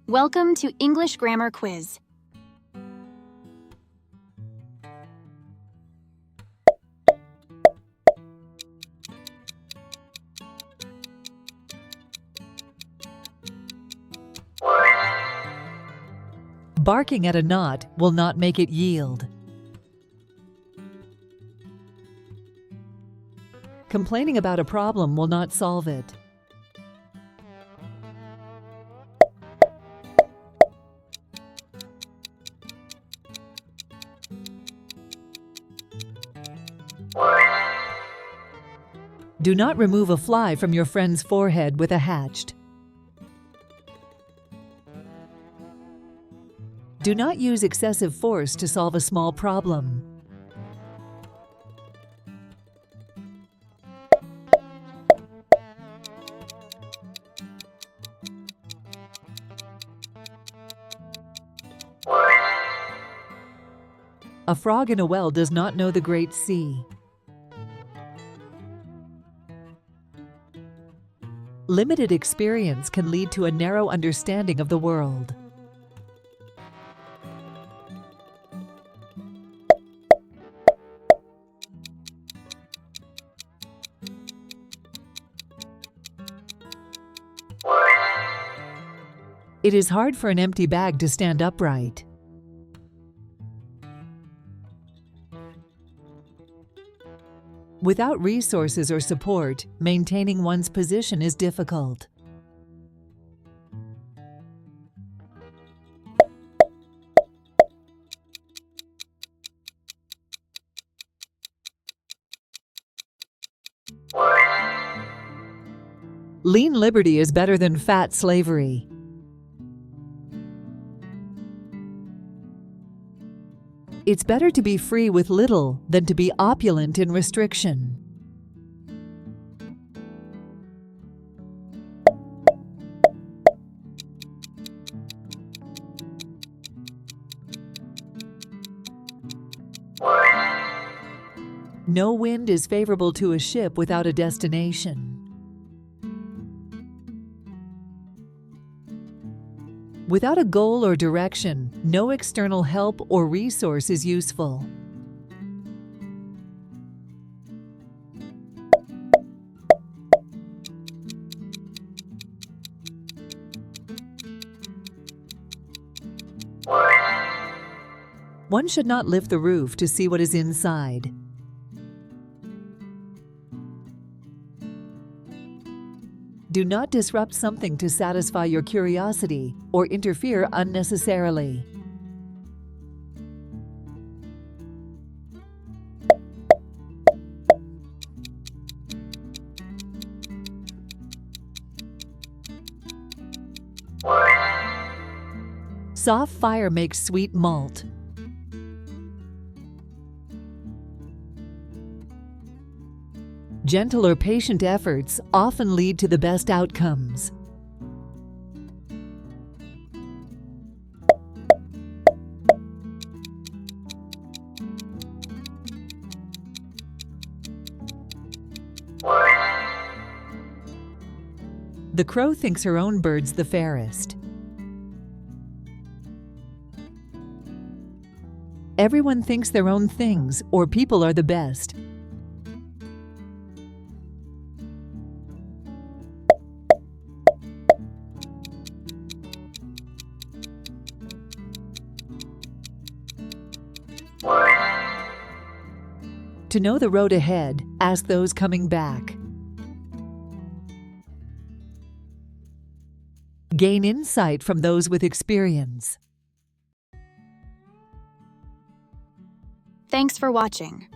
Welcome to English Grammar Quiz. Barking at a knot will not make it yield. Complaining about a problem will not solve it. Do not remove a fly from your friend's forehead with a hatchet. Do not use excessive force to solve a small problem. A frog in a well does not know the great sea. Limited experience can lead to a narrow understanding of the world. It is hard for an empty bag to stand upright. Without resources or support, maintaining one's position is difficult. Lean liberty is better than fat slavery. It's better to be free with little than to be opulent in restriction. No wind is favorable to a ship without a destination. Without a goal or direction, no external help or resource is useful. One should not lift the roof to see what is inside. Do not disrupt something to satisfy your curiosity or interfere unnecessarily. Soft fire makes sweet malt. Gentle or patient efforts often lead to the best outcomes. The crow thinks her own bird's the fairest. Everyone thinks their own things or people are the best. To know the road ahead, ask those coming back. Gain insight from those with experience. Thanks for watching.